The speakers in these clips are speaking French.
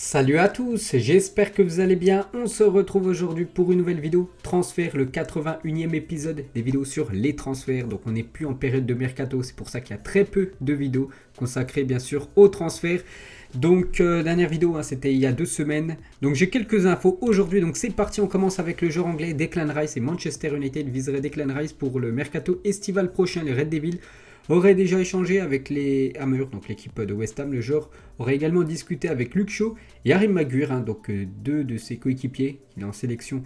Salut à tous, j'espère que vous allez bien. On se retrouve aujourd'hui pour une nouvelle vidéo transfert, le 81e épisode des vidéos sur les transferts. Donc on n'est plus en période de mercato, c'est pour ça qu'il y a très peu de vidéos consacrées bien sûr aux transferts. Donc dernière vidéo, c'était il y a 2 semaines. Donc j'ai quelques infos aujourd'hui, donc c'est parti, on commence avec le joueur anglais Declan Rice et Manchester United viserait Declan Rice pour le mercato estival prochain. Les Red Devils aurait déjà échangé avec les Hammers, donc l'équipe de West Ham. Le joueur aurait également discuté avec Luke Shaw et Harry Maguire, donc deux de ses coéquipiers qu'il est en sélection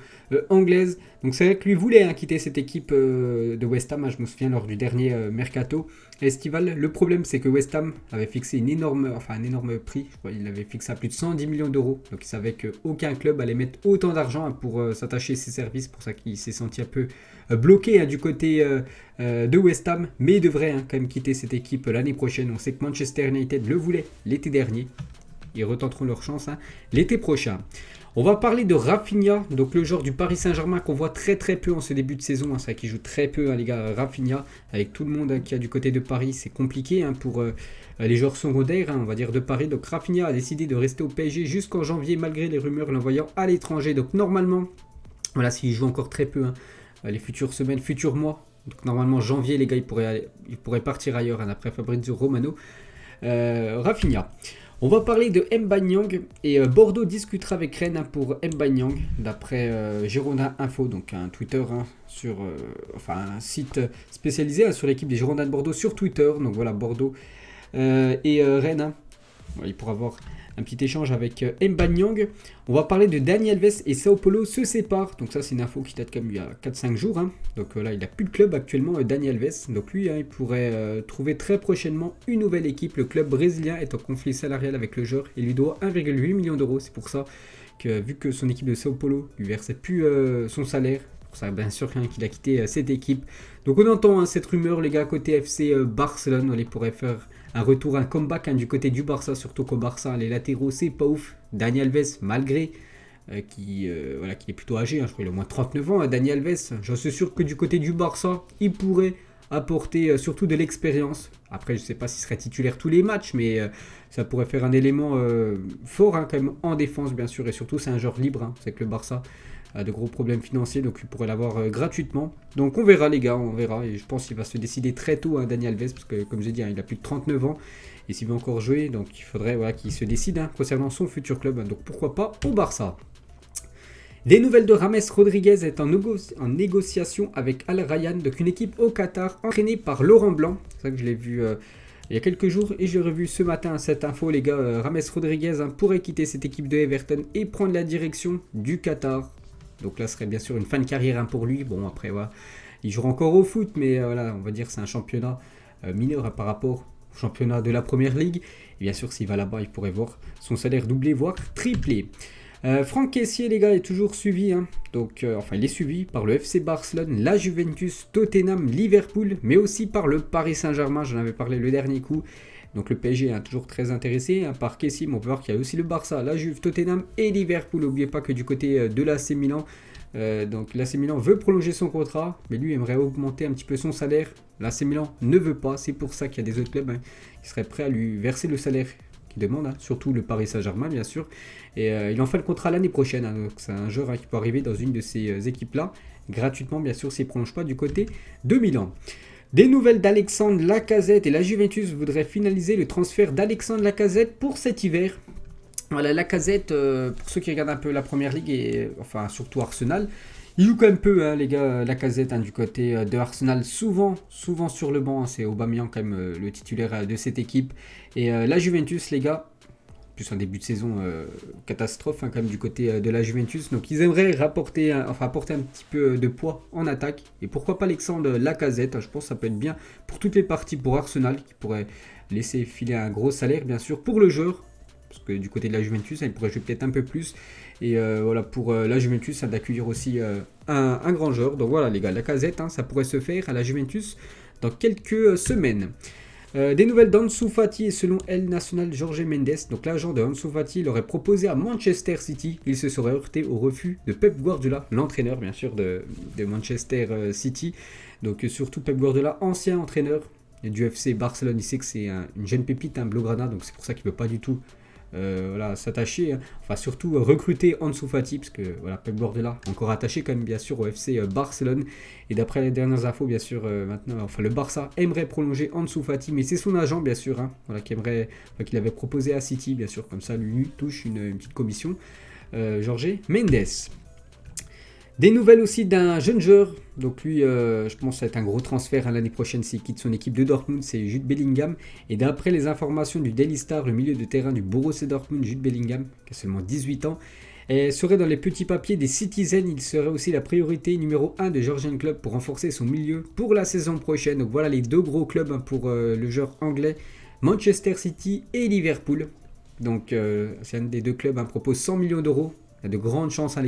anglaise. Donc c'est vrai que lui voulait quitter cette équipe de West Ham, je me souviens lors du dernier mercato estival. Le problème c'est que West Ham avait fixé un énorme prix, je crois qu'il l'avait fixé à plus de 110 millions d'euros. Donc il savait qu'aucun club allait mettre autant d'argent pour s'attacher à ses services, pour ça qu'il s'est senti un peu bloqué du côté de West Ham, mais il devrait quand même quitter cette équipe l'année prochaine. On sait que Manchester United le voulait l'été dernier. Ils retenteront leur chance l'été prochain. On va parler de Raphinha, donc le joueur du Paris Saint-Germain qu'on voit très peu en ce début de saison. C'est vrai qu'il joue très peu, les gars. Raphinha, avec tout le monde qui a du côté de Paris, c'est compliqué pour les joueurs secondaires, on va dire, de Paris. Donc Raphinha a décidé de rester au PSG jusqu'en janvier, malgré les rumeurs l'envoyant à l'étranger. Donc normalement, voilà, s'il joue encore très peu, les futures semaines, futurs mois, donc normalement janvier, les gars, il pourrait partir ailleurs après Fabrizio Romano. Raphinha. On va parler de M'Banyang et Bordeaux discutera avec Rennes pour M'Banyang d'après Girondin Info, donc un Twitter sur un site spécialisé sur l'équipe des Girondins de Bordeaux sur Twitter. Donc voilà, Bordeaux et Rennes, il pourra avoir un petit échange avec M'Banyang. On va parler de Dani Alves et Sao Paulo se séparent. Donc ça c'est une info qui date comme il y a 4-5 jours. Donc là il n'a plus de club actuellement, Dani Alves. Donc lui il pourrait trouver très prochainement une nouvelle équipe. Le club brésilien est en conflit salarial avec le joueur et lui doit 1,8 million d'euros. C'est pour ça que vu que son équipe de Sao Paulo lui versait plus son salaire, pour ça bien sûr qu'il a quitté cette équipe. Donc on entend cette rumeur les gars côté FC Barcelone, on pourrait faire un retour, un comeback du côté du Barça, surtout qu'au Barça, les latéraux, c'est pas ouf. Dani Alves, malgré qui est plutôt âgé, je crois qu'il a au moins 39 ans, Dani Alves, j'en suis sûr que du côté du Barça, il pourrait apporter surtout de l'expérience. Après, je ne sais pas s'il serait titulaire tous les matchs, mais ça pourrait faire un élément fort quand même en défense, bien sûr, et surtout, c'est un joueur libre, c'est que le Barça a de gros problèmes financiers, donc il pourrait l'avoir gratuitement. Donc on verra les gars, on verra, et je pense qu'il va se décider très tôt, Dani Alves, parce que comme j'ai dit, il a plus de 39 ans, et s'il veut encore jouer, donc il faudrait qu'il se décide concernant son futur club, donc pourquoi pas au Barça. Des nouvelles de James Rodriguez est en négociation avec Al Rayyan, donc une équipe au Qatar entraînée par Laurent Blanc. C'est ça que je l'ai vu il y a quelques jours et j'ai revu ce matin cette info les gars. James Rodriguez pourrait quitter cette équipe de Everton et prendre la direction du Qatar. Donc là, ce serait bien sûr une fin de carrière pour lui. Bon, après, voilà, il jouera encore au foot, mais voilà, on va dire que c'est un championnat mineur par rapport au championnat de la Première Ligue. Et bien sûr, s'il va là-bas, il pourrait voir son salaire doubler, voire tripler. Franck Kessié, les gars, est toujours suivi. Donc, il est suivi par le FC Barcelone, la Juventus, Tottenham, Liverpool, mais aussi par le Paris Saint-Germain. J'en avais parlé le dernier coup. Donc le PSG est toujours très intéressé par Kessie, on peut voir qu'il y a aussi le Barça, la Juve, Tottenham et Liverpool. N'oubliez pas que du côté de l'AC Milan, donc l'AC Milan veut prolonger son contrat, mais lui aimerait augmenter un petit peu son salaire. L'AC Milan ne veut pas, c'est pour ça qu'il y a des autres clubs qui seraient prêts à lui verser le salaire qu'il demande, surtout le Paris Saint-Germain bien sûr. Et il en fait le contrat l'année prochaine, donc c'est un joueur qui peut arriver dans une de ces équipes-là, gratuitement bien sûr s'il ne prolonge pas du côté de Milan. Des nouvelles d'Alexandre Lacazette et la Juventus voudrait finaliser le transfert d'Alexandre Lacazette pour cet hiver. Voilà, Lacazette, pour ceux qui regardent un peu la Première Ligue et surtout Arsenal, il joue quand même peu les gars, Lacazette du côté de Arsenal, souvent sur le banc, c'est Aubameyang quand même le titulaire de cette équipe. Et la Juventus les gars, plus un début de saison catastrophe quand même du côté de la Juventus. Donc ils aimeraient apporter un petit peu de poids en attaque. Et pourquoi pas Alexandre Lacazette, je pense que ça peut être bien pour toutes les parties, pour Arsenal, qui pourrait laisser filer un gros salaire bien sûr pour le joueur. Parce que du côté de la Juventus, il pourrait jouer peut-être un peu plus. Et voilà, pour la Juventus, ça d'accueillir aussi un grand joueur. Donc voilà les gars, Lacazette, ça pourrait se faire à la Juventus dans quelques semaines. Des nouvelles d'Ansu Fati et selon El Nacional, Jorge Mendes, donc l'agent de Ansu Fati, l'aurait proposé à Manchester City. Il se serait heurté au refus de Pep Guardiola, l'entraîneur bien sûr de Manchester City. Donc surtout Pep Guardiola, ancien entraîneur du FC Barcelone. Il sait que c'est une jeune pépite, un Blaugrana, donc c'est pour ça qu'il ne veut pas du tout voilà, s'attacher, hein. Enfin surtout recruter Ansu Fati, parce que voilà, Pep Guardiola encore attaché quand même bien sûr au FC Barcelone. Et d'après les dernières infos, bien sûr, maintenant, enfin le Barça aimerait prolonger Ansu Fati, mais c'est son agent bien sûr, hein, voilà, qu'il avait proposé à City, bien sûr, comme ça lui touche une petite commission. Jorge Mendes. Des nouvelles aussi d'un jeune joueur, donc lui je pense que ça va être un gros transfert, hein, l'année prochaine s'il quitte son équipe de Dortmund, c'est Jude Bellingham. Et d'après les informations du Daily Star, le milieu de terrain du Borussia Dortmund, Jude Bellingham, qui a seulement 18 ans, et serait dans les petits papiers des Citizens. Il serait aussi la priorité numéro 1 de Jürgen Klopp pour renforcer son milieu pour la saison prochaine. Donc voilà les deux gros clubs, hein, pour le joueur anglais, Manchester City et Liverpool. Donc c'est un des deux clubs, hein, propose 100 millions d'euros. Il y a de grandes chances, hein,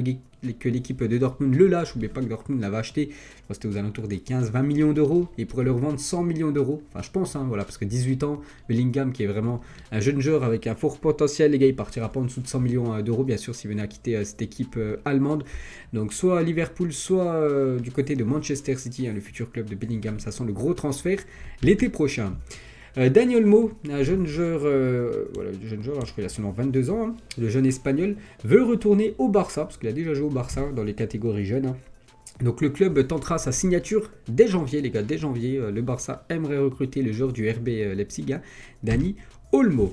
que l'équipe de Dortmund le lâche. N'oubliez pas que Dortmund l'avait acheté, je crois que c'était aux alentours des 15-20 millions d'euros. Et il pourrait le revendre 100 millions d'euros. Enfin, je pense, hein, voilà, parce que 18 ans, Bellingham, qui est vraiment un jeune joueur avec un fort potentiel, les gars, il partira pas en dessous de 100 millions d'euros, bien sûr, s'il venait à quitter cette équipe allemande. Donc, soit Liverpool, soit du côté de Manchester City, hein, le futur club de Bellingham. Ça sent le gros transfert l'été prochain. Daniel Olmo, un jeune joueur, voilà, je crois qu'il a seulement 22 ans, hein, le jeune espagnol, veut retourner au Barça, parce qu'il a déjà joué au Barça dans les catégories jeunes, hein. Donc le club tentera sa signature dès janvier, les gars, dès janvier. Le Barça aimerait recruter le joueur du RB Leipzig, hein, Dani Olmo.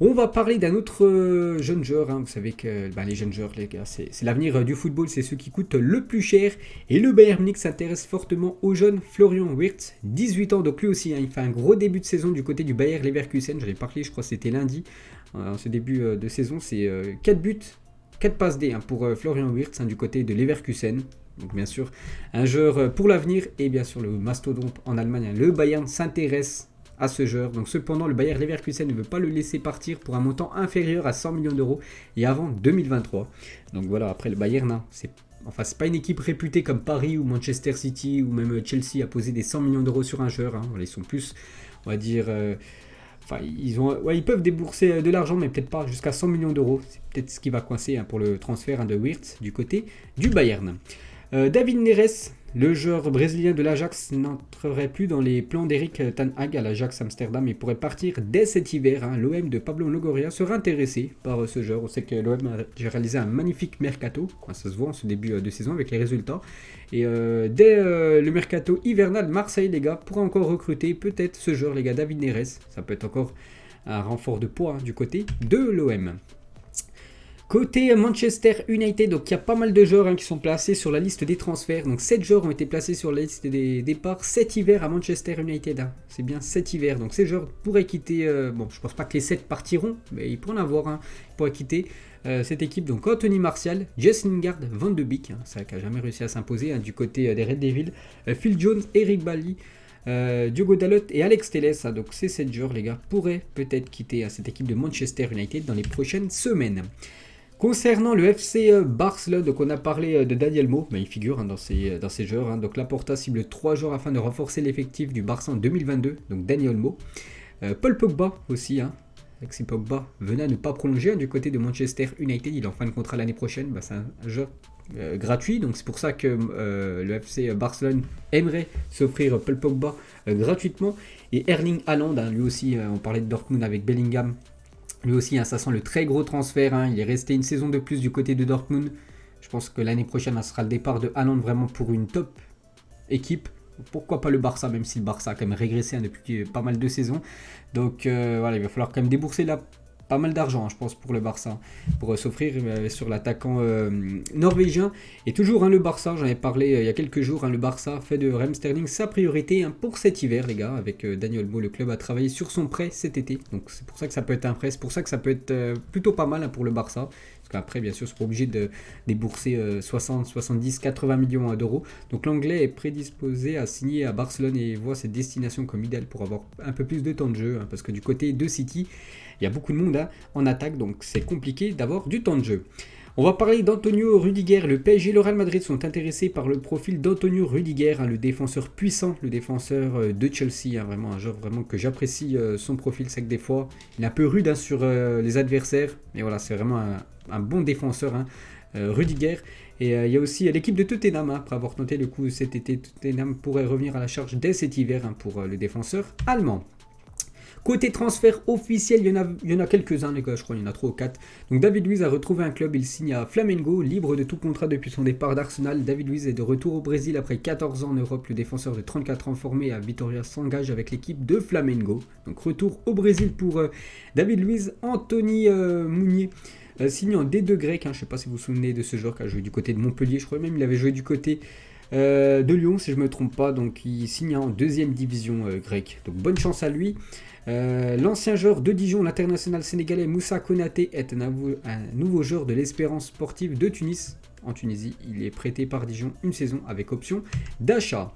On va parler d'un autre jeune joueur, hein. Vous savez que les jeunes joueurs, les gars, c'est l'avenir du football, c'est ceux qui coûtent le plus cher. Et le Bayern Munich s'intéresse fortement au jeune Florian Wirtz, 18 ans, donc lui aussi, hein, il fait un gros début de saison du côté du Bayer Leverkusen. J'en ai parlé, je crois que c'était lundi, en ce début de saison, c'est 4 buts, 4 passes D, hein, pour Florian Wirtz, hein, du côté de Leverkusen. Donc bien sûr, un joueur pour l'avenir, et bien sûr le mastodonte en Allemagne, hein, le Bayern s'intéresse à ce joueur. Donc cependant, le Bayer Leverkusen ne veut pas le laisser partir pour un montant inférieur à 100 millions d'euros et avant 2023. Donc voilà, après le Bayern, hein, c'est pas une équipe réputée comme Paris ou Manchester City ou même Chelsea à poser des 100 millions d'euros sur un joueur, hein. Voilà, ils sont plus, on va dire, ils peuvent débourser de l'argent, mais peut-être pas jusqu'à 100 millions d'euros. C'est peut-être ce qui va coincer, hein, pour le transfert, hein, de Wirtz du côté du Bayern. David Neres, le joueur brésilien de l'Ajax, n'entrerait plus dans les plans d'Erik ten Hag à l'Ajax Amsterdam et pourrait partir dès cet hiver, hein. L'OM de Pablo Longoria serait intéressé par ce joueur. On sait que l'OM a réalisé un magnifique mercato, ça se voit en ce début de saison avec les résultats. Et dès le mercato hivernal, Marseille, les gars, pourra encore recruter peut-être ce joueur, les gars, David Neres. Ça peut être encore un renfort de poids, hein, du côté de l'OM. Côté Manchester United, donc il y a pas mal de joueurs, hein, qui sont placés sur la liste des transferts. Donc 7 joueurs ont été placés sur la liste des départs cet hiver à Manchester United, hein. C'est bien cet hiver. Donc ces joueurs pourraient quitter, bon je pense pas que les 7 partiront, mais ils pourraient en avoir, hein, ils pourraient quitter cette équipe. Donc Anthony Martial, Jesse Lingard, Van de Beek, hein, ça qui n'a jamais réussi à s'imposer, hein, du côté des Red Devils, Phil Jones, Eric Bailly, Diogo Dalot et Alex Telles, hein. Donc ces 7 joueurs, les gars, pourraient peut-être quitter, hein, cette équipe de Manchester United dans les prochaines semaines. Concernant le FC Barcelone, donc on a parlé de Daniel Olmo, il figure, hein, dans ces joueurs, hein. Donc Laporta cible 3 joueurs afin de renforcer l'effectif du Barça en 2022, donc Daniel Olmo. Paul Pogba aussi, hein. Alexis Pogba venait à ne pas prolonger, hein, du côté de Manchester United, il est en fin de contrat l'année prochaine, c'est un joueur gratuit, donc c'est pour ça que le FC Barcelone aimerait s'offrir Paul Pogba gratuitement. Et Erling Haaland, hein, lui aussi, on parlait de Dortmund avec Bellingham. Lui aussi, hein, ça sent le très gros transfert, hein. Il est resté une saison de plus du côté de Dortmund. Je pense que l'année prochaine, ça sera le départ de Haaland vraiment pour une top équipe. Pourquoi pas le Barça, même si le Barça a quand même régressé, hein, depuis pas mal de saisons. Donc voilà, il va falloir quand même débourser là pas mal d'argent, hein, je pense, pour le Barça, pour s'offrir sur l'attaquant norvégien. Et toujours, hein, le Barça, j'en ai parlé il y a quelques jours, hein, le Barça fait de Raheem Sterling sa priorité, hein, pour cet hiver, les gars. Avec Daniel Olmo, le club a travaillé sur son prêt cet été, donc c'est pour ça que ça peut être un prêt, c'est pour ça que ça peut être plutôt pas mal, hein, pour le Barça. Parce qu'après, bien sûr, ils seront obligés de débourser 60, 70, 80 millions d'euros. Donc l'Anglais est prédisposé à signer à Barcelone et voit cette destination comme idéale pour avoir un peu plus de temps de jeu, hein, parce que du côté de City, il y a beaucoup de monde, hein, en attaque, donc c'est compliqué d'avoir du temps de jeu. On va parler d'Antonio Rudiger. Le PSG et le Real Madrid sont intéressés par le profil d'Antonio Rudiger, hein, le défenseur puissant, le défenseur de Chelsea, hein, vraiment un joueur vraiment que j'apprécie son profil. C'est que des fois, il est un peu rude, hein, sur les adversaires, mais voilà, c'est vraiment un bon défenseur, hein, Rudiger. Et il y a aussi l'équipe de Tottenham, hein, après avoir tenté le coup cet été. Tottenham pourrait revenir à la charge dès cet hiver, hein, pour le défenseur allemand. Côté transfert officiel, il y en a quelques-uns les gars, je crois qu'il y en a 3 ou 4. Donc David Luiz a retrouvé un club, il signe à Flamengo, libre de tout contrat depuis son départ d'Arsenal. David Luiz est de retour au Brésil après 14 ans en Europe. Le défenseur de 34 ans formé à Vitória s'engage avec l'équipe de Flamengo. Donc retour au Brésil pour David Luiz. Anthony Mounier signé en D2 grec, je ne sais pas si vous vous souvenez de ce joueur qui a joué du côté de Montpellier, je crois même il avait joué du côté de Lyon si je ne me trompe pas, donc il signe en deuxième division grecque, donc bonne chance à lui. L'ancien joueur de Dijon, l'international sénégalais Moussa Konaté est un nouveau joueur de l'Espérance sportive de Tunis. En Tunisie, il est prêté par Dijon une saison avec option d'achat.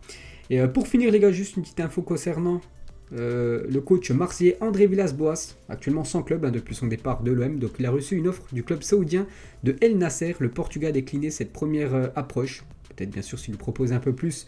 Et pour finir les gars, juste une petite info concernant le coach marseillais André Villas-Boas, actuellement sans club depuis son départ de l'OM. Donc il a reçu une offre du club saoudien de El Nasser. Le Portugais a décliné cette première approche. Peut-être bien sûr s'il lui propose un peu plus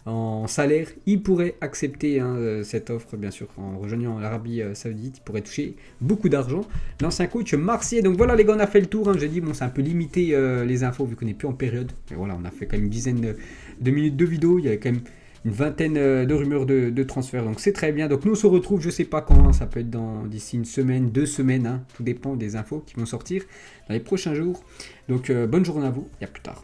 en salaire, il pourrait accepter cette offre, bien sûr, en rejoignant l'Arabie Saoudite, il pourrait toucher beaucoup d'argent. L'ancien coach marseillais. Donc voilà les gars, on a fait le tour. J'ai dit, bon, c'est un peu limité les infos vu qu'on n'est plus en période. Mais voilà, on a fait quand même une dizaine de minutes de vidéo. Il y avait quand même une vingtaine de rumeurs de transfert, donc c'est très bien. Donc nous on se retrouve, je sais pas quand, ça peut être d'ici une semaine, 2 semaines, tout dépend des infos qui vont sortir dans les prochains jours. Donc bonne journée à vous et à plus tard.